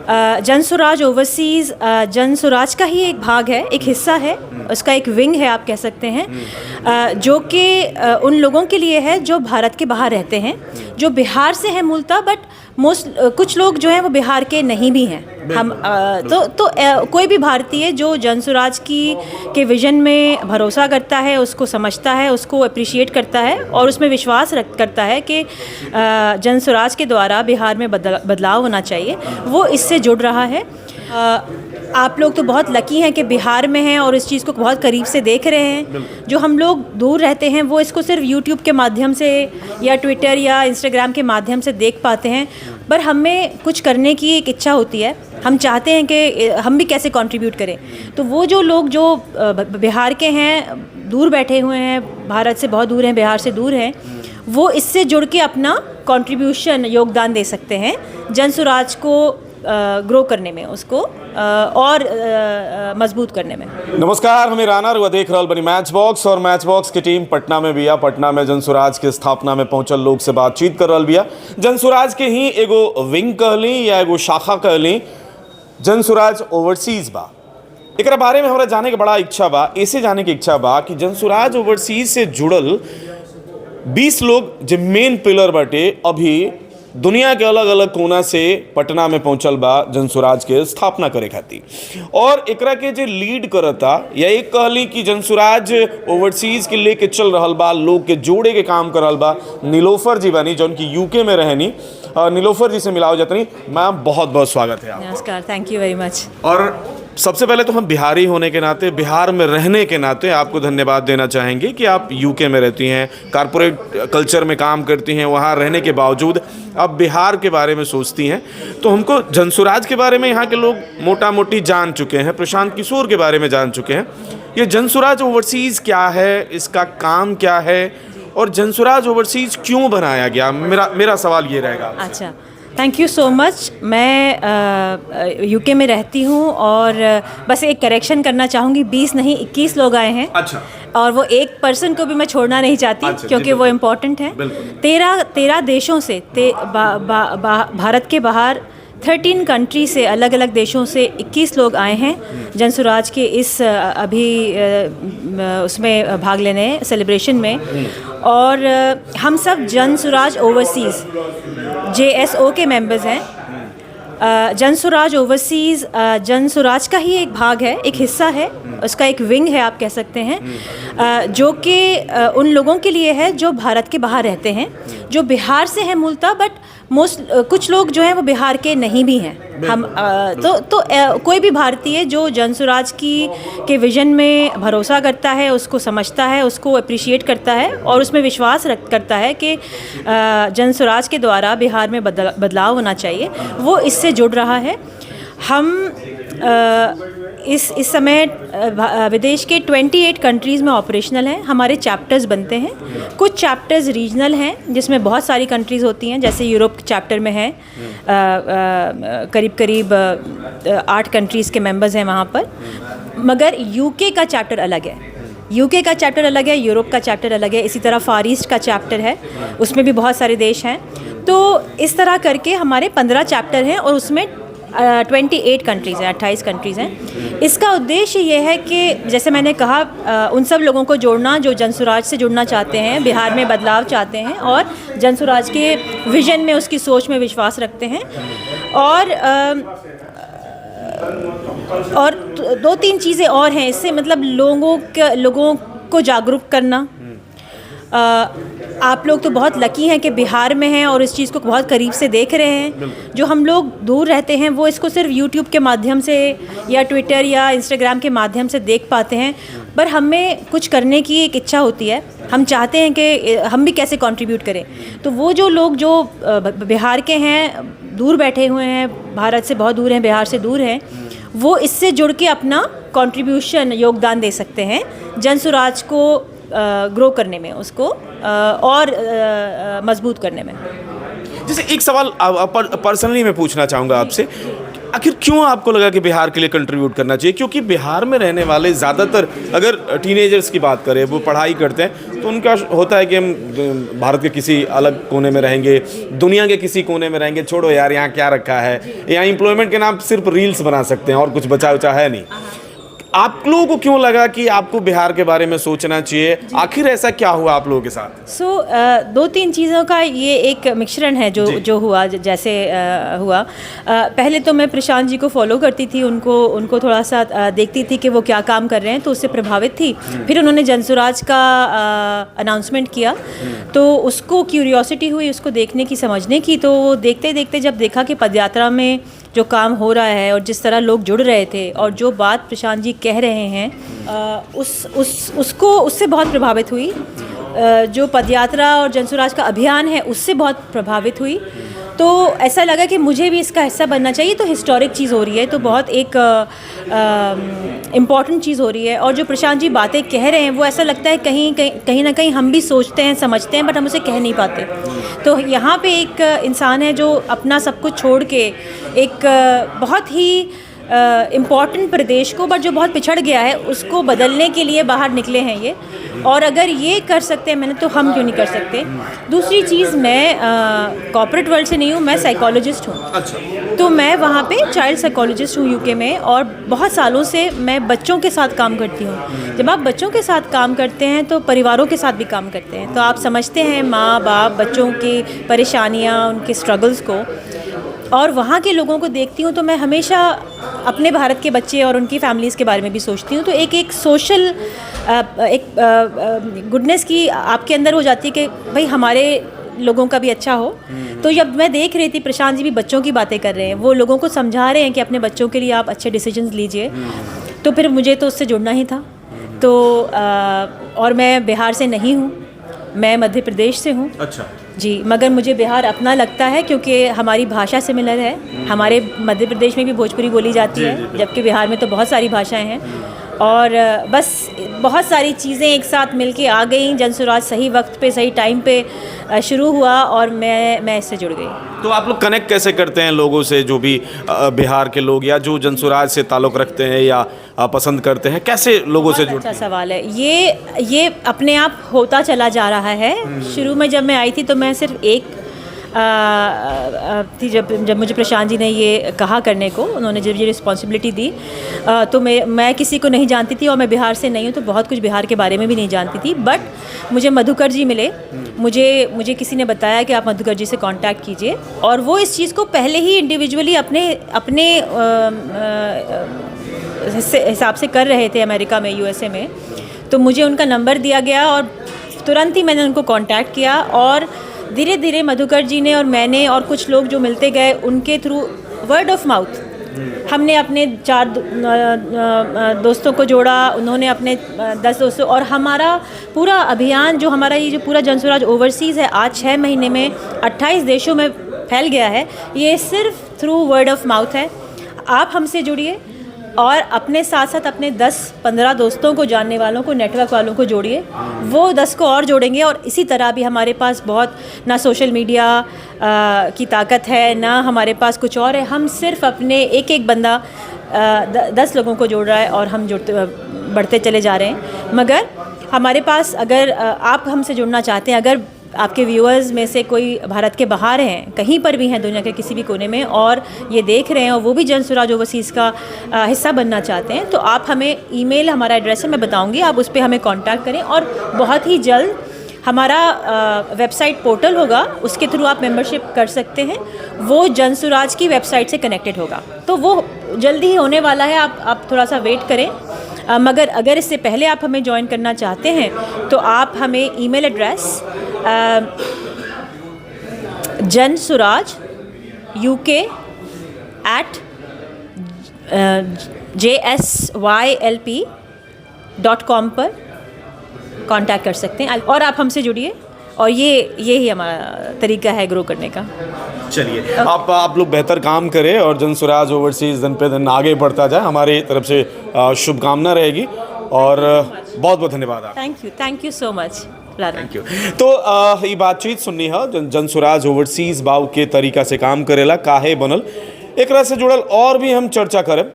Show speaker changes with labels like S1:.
S1: जन स्वराज ओवरसीज़ जन स्वराज का ही एक भाग है, एक हिस्सा है, उसका एक विंग है आप कह सकते हैं, जो कि उन लोगों के लिए है जो भारत के बाहर रहते हैं, जो बिहार से हैं मूलतः, बट कुछ लोग जो हैं वो बिहार के नहीं भी हैं। हम कोई भी भारतीय जो जन स्वराज के विज़न में भरोसा करता है, उसको समझता है, उसको अप्रिशिएट करता है और उसमें विश्वास करता है कि जन स्वराज के द्वारा बिहार में बदलाव होना चाहिए, वो इससे जुड़ रहा है। आप लोग तो बहुत लकी हैं कि बिहार में हैं और इस चीज़ को बहुत करीब से देख रहे हैं। जो हम लोग दूर रहते हैं वो इसको सिर्फ यूट्यूब के माध्यम से या ट्विटर या इंस्टाग्राम के माध्यम से देख पाते हैं, पर हमें कुछ करने की एक इच्छा होती है। हम चाहते हैं कि हम भी कैसे कंट्रीब्यूट करें। तो वो जो लोग जो बिहार के हैं, दूर बैठे हुए हैं, भारत से बहुत दूर हैं, बिहार से दूर हैं, वो इससे जुड़ के अपना कंट्रीब्यूशन योगदान दे सकते हैं जन स्वराज को ग्रो करने में, उसको और मजबूत करने में।
S2: नमस्कार, हमें राना रुआ देख रहल बनी मैच बॉक्स, और मैच बॉक्स की टीम पटना में बिया। पटना में जन स्वराज के स्थापना में पहुंचल लोग से बातचीत कर रहल बिया। जन स्वराज के ही एगो विंग कहली या एगो शाखा कहली, जन स्वराज ओवरसीज बा। एकरा बारे में हमरा जाने के बड़ा इच्छा बा, ऐसे जाने की इच्छा बा कि जन स्वराज ओवरसीज से जुड़ल 20 लोग जो मेन पिलर बाटे अभी दुनिया के अलग अलग कोना से पटना में पहुंचल बा जन स्वराज के स्थापना करे खातिर। और एकरा के जे लीड करता या एक कहली कि जन स्वराज ओवरसीज के लेके चल रहल बा, लोग के जोड़े के काम कर रहल बा, नीलोफर जी बानी जौन की यूके में रहनी। नीलोफर जी से मिलाओ जातनी। मैम बहुत बहुत स्वागत है आपका।
S1: नमस्कार, थैंक यू वेरी मच।
S2: और सबसे पहले तो हम बिहारी होने के नाते, बिहार में रहने के नाते आपको धन्यवाद देना चाहेंगे कि आप यूके में रहती हैं, कारपोरेट कल्चर में काम करती हैं, वहाँ रहने के बावजूद आप बिहार के बारे में सोचती हैं। तो हमको जन स्वराज के बारे में यहाँ के लोग मोटा मोटी जान चुके हैं, प्रशांत किशोर के बारे में जान चुके हैं। ये जन स्वराज ओवरसीज़ क्या है, इसका काम क्या है और जन स्वराज ओवरसीज़ क्यों बनाया गया, मेरा सवाल ये रहेगा।
S1: अच्छा, थैंक यू सो मच। मैं यूके में रहती हूँ और बस एक करेक्शन करना चाहूँगी, 20 नहीं 21 लोग आए हैं।
S2: अच्छा।
S1: और वो एक पर्सन को भी मैं छोड़ना नहीं चाहती। अच्छा, क्योंकि वो इम्पोर्टेंट है। 13 देशों से भारत के बाहर 13 कंट्री से, अलग अलग देशों से 21 लोग आए हैं जन स्वराज के इस अभी उसमें भाग लेने सेलिब्रेशन में। और हम सब जन स्वराज ओवरसीज़ JSO के मेंबर्स हैं। जन स्वराज ओवरसीज़ जन स्वराज का ही एक भाग है, एक हिस्सा है, उसका एक विंग है आप कह सकते हैं, जो कि उन लोगों के लिए है जो भारत के बाहर रहते हैं, जो बिहार से हैं मूलतः, बट कुछ लोग जो हैं वो बिहार के नहीं भी हैं। हम कोई भी भारतीय जो जन स्वराज के विज़न में भरोसा करता है, उसको समझता है, उसको अप्रिशिएट करता है और उसमें विश्वास करता है कि जन स्वराज के द्वारा बिहार में बदलाव होना चाहिए, वो इससे जुड़ रहा है। हम इस समय विदेश के 28 कंट्रीज़ में ऑपरेशनल हैं। हमारे चैप्टर्स बनते हैं, कुछ चैप्टर्स रीजनल हैं जिसमें बहुत सारी कंट्रीज़ होती हैं, जैसे यूरोप चैप्टर में है, करीब 8 कंट्रीज़ के मेंबर्स हैं वहाँ पर। मगर यूके का चैप्टर अलग है, यूके का चैप्टर अलग है, यूरोप का चैप्टर अलग है, इसी तरह फार ईस्ट का चैप्टर है, उसमें भी बहुत सारे देश हैं। तो इस तरह करके हमारे 15 चैप्टर हैं और उसमें 28 कंट्रीज़ हैं, 28 कंट्रीज़ हैं। इसका उद्देश्य ये है कि जैसे मैंने कहा, उन सब लोगों को जोड़ना जो जन स्वराज से जुड़ना चाहते हैं, बिहार में बदलाव चाहते हैं और जन स्वराज के विज़न में, उसकी सोच में विश्वास रखते हैं। और 2-3 चीज़ें और हैं इससे, मतलब लोगों को जागरूक करना। आप लोग तो बहुत लकी हैं कि बिहार में हैं और इस चीज़ को बहुत करीब से देख रहे हैं। जो हम लोग दूर रहते हैं वो इसको सिर्फ यूट्यूब के माध्यम से या ट्विटर या इंस्टाग्राम के माध्यम से देख पाते हैं, पर हमें कुछ करने की एक इच्छा होती है। हम चाहते हैं कि हम भी कैसे कंट्रीब्यूट करें। तो वो जो लोग जो बिहार के हैं, दूर बैठे हुए हैं, भारत से बहुत दूर हैं, बिहार से दूर हैं, वो इससे जुड़ के अपना कंट्रीब्यूशन योगदान दे सकते हैं जन स्वराज को ग्रो करने में, उसको और मजबूत करने में।
S2: जैसे एक सवाल पर्सनली मैं पूछना चाहूँगा आपसे, आखिर क्यों आपको लगा कि बिहार के लिए कंट्रीब्यूट करना चाहिए? क्योंकि बिहार में रहने वाले ज़्यादातर, अगर टीनेजर्स की बात करें, वो पढ़ाई करते हैं तो उनका होता है कि हम भारत के किसी अलग कोने में रहेंगे, दुनिया के किसी कोने में रहेंगे, छोड़ो यार यहाँ क्या रखा है, यहाँ एम्प्लॉयमेंट के नाम सिर्फ रील्स बना सकते हैं और कुछ बचा उचा है नहीं। आप लोगों को क्यों लगा कि आपको बिहार के बारे में सोचना चाहिए? आखिर ऐसा क्या हुआ आप लोगों के साथ?
S1: दो तीन चीज़ों का ये एक मिश्रण है जो हुआ, जैसे हुआ। पहले तो मैं प्रशांत जी को फॉलो करती थी, उनको थोड़ा सा देखती थी कि वो क्या काम कर रहे हैं, तो उससे प्रभावित थी। फिर उन्होंने जनसुराज का अनाउंसमेंट किया, तो उसको क्यूरियोसिटी हुई उसको देखने की, समझने की। तो देखते देखते जब देखा कि पदयात्रा में जो काम हो रहा है और जिस तरह लोग जुड़ रहे थे और जो बात प्रशांत जी कह रहे हैं, उससे बहुत प्रभावित हुई। जो पदयात्रा और जनसुराज का अभियान है उससे बहुत प्रभावित हुई। तो ऐसा लगा कि मुझे भी इसका हिस्सा बनना चाहिए। तो हिस्टोरिक चीज़ हो रही है, तो बहुत एक इम्पॉर्टेंट चीज़ हो रही है। और जो प्रशांत जी बातें कह रहे हैं वो ऐसा लगता है कहीं ना कहीं हम भी सोचते हैं, समझते हैं, बट हम उसे कह नहीं पाते। तो यहाँ पे एक इंसान है जो अपना सब कुछ छोड़ के एक बहुत ही इम्पॉर्टेंट प्रदेश को, बट जो बहुत पिछड़ गया है, उसको बदलने के लिए बाहर निकले हैं ये। और अगर ये कर सकते हैं मैंने, तो हम क्यों नहीं कर सकते? दूसरी चीज़, मैं कॉर्पोरेट वर्ल्ड से नहीं हूँ, मैं साइकोलॉजिस्ट हूँ।
S2: अच्छा।
S1: तो मैं वहाँ पे चाइल्ड साइकोलॉजिस्ट हूँ यूके में, और बहुत सालों से मैं बच्चों के साथ काम करती हूँ। जब आप बच्चों के साथ काम करते हैं तो परिवारों के साथ भी काम करते हैं, तो आप समझते हैं माँ बाप, बच्चों की परेशानियाँ, उनके स्ट्रगल्स को। और वहाँ के लोगों को देखती हूँ तो मैं हमेशा अपने भारत के बच्चे और उनकी फैमिलीज़ के बारे में भी सोचती हूँ। तो एक सोशल गुडनेस की आपके अंदर हो जाती है कि भाई हमारे लोगों का भी अच्छा हो। तो जब मैं देख रही थी प्रशांत जी भी बच्चों की बातें कर रहे हैं, वो लोगों को समझा रहे हैं कि अपने बच्चों के लिए आप अच्छे डिसीजंस लीजिए, तो फिर मुझे तो उससे जुड़ना ही था। तो और मैं बिहार से नहीं हूँ, मैं मध्य प्रदेश से हूँ।
S2: अच्छा
S1: जी, मगर मुझे बिहार अपना लगता है क्योंकि हमारी भाषा सिमिलर है। हमारे मध्य प्रदेश में भी भोजपुरी बोली जाती है, जबकि बिहार में तो बहुत सारी भाषाएं हैं। और बस बहुत सारी चीज़ें एक साथ मिलके आ गई। जनसुराज सही वक्त पे, सही टाइम पे शुरू हुआ और मैं इससे जुड़ गई।
S2: तो आप लोग कनेक्ट कैसे करते हैं लोगों से, जो भी बिहार के लोग या जो जनसुराज से ताल्लुक़ रखते हैं या पसंद करते हैं, कैसे लोगों से जुड़ते हैं?
S1: अच्छा सवाल है ये अपने आप होता चला जा रहा है। शुरू में जब मैं आई थी तो मैं सिर्फ एक थी। जब मुझे प्रशांत जी ने ये कहा करने को, उन्होंने जब ये रिस्पॉन्सिबिलिटी दी, तो मैं किसी को नहीं जानती थी और मैं बिहार से नहीं हूँ, तो बहुत कुछ बिहार के बारे में भी नहीं जानती थी। बट मुझे मधुकर जी मिले, मुझे किसी ने बताया कि आप मधुकर जी से कांटेक्ट कीजिए, और वो इस चीज़ को पहले ही इंडिविजुअली अपने हिसाब से कर रहे थे अमेरिका में, यूएसए में। तो मुझे उनका नंबर दिया गया और तुरंत ही मैंने उनको कांटेक्ट किया, और धीरे धीरे मधुकर जी ने और मैंने और कुछ लोग जो मिलते गए, उनके थ्रू वर्ड ऑफ माउथ हमने अपने 4 दोस्तों को जोड़ा, उन्होंने अपने 10 दोस्तों, और हमारा पूरा अभियान जो हमारा ये जो पूरा जनसुराज ओवरसीज़ है, आज 6 महीने में 28 देशों में फैल गया है। ये सिर्फ थ्रू वर्ड ऑफ माउथ है। आप हमसे जुड़िए और अपने साथ साथ अपने 10-15 दोस्तों को, जानने वालों को, नेटवर्क वालों को जोड़िए, वो 10 को और जोड़ेंगे। और इसी तरह भी हमारे पास बहुत ना सोशल मीडिया की ताकत है, ना हमारे पास कुछ और है। हम सिर्फ अपने एक बंदा 10 लोगों को जोड़ रहा है और हम बढ़ते चले जा रहे हैं। मगर हमारे पास, अगर आप हमसे जुड़ना चाहते हैं, अगर आपके व्यूअर्स में से कोई भारत के बाहर हैं, कहीं पर भी हैं दुनिया के किसी भी कोने में, और ये देख रहे हैं और वो भी जनसुराज ओवरसीज़ का हिस्सा बनना चाहते हैं, तो आप हमें ईमेल, हमारा एड्रेस है, मैं बताऊंगी, आप उस पर हमें कांटेक्ट करें। और बहुत ही जल्द हमारा वेबसाइट पोर्टल होगा, उसके थ्रू आप मेंबरशिप कर सकते हैं। वो जनसुराज की वेबसाइट से कनेक्टेड होगा, तो वो जल्दी ही होने वाला है। आप थोड़ा सा वेट करें। मगर अगर इससे पहले आप हमें ज्वाइन करना चाहते हैं तो आप हमें ईमेल एड्रेस jansuraj uk@jsylp.com पर कांटेक्ट कर सकते हैं और आप हमसे जुड़िए। और ये ही हमारा तरीका है ग्रो करने का।
S2: चलिए, आप लोग बेहतर काम करें और जनसुराज ओवरसीज़ दिन पे दिन आगे बढ़ता जाए, हमारी तरफ से शुभकामना रहेगी। और बहुत बहुत धन्यवाद आप।
S1: Thank you so much.
S2: Thank you. तो ये बातचीत सुननी है जनसुराज ओवरसीज़ बाव के तरीका से काम करेला, काहे बनल, एकरा से जुड़ल और भी हम चर्चा करें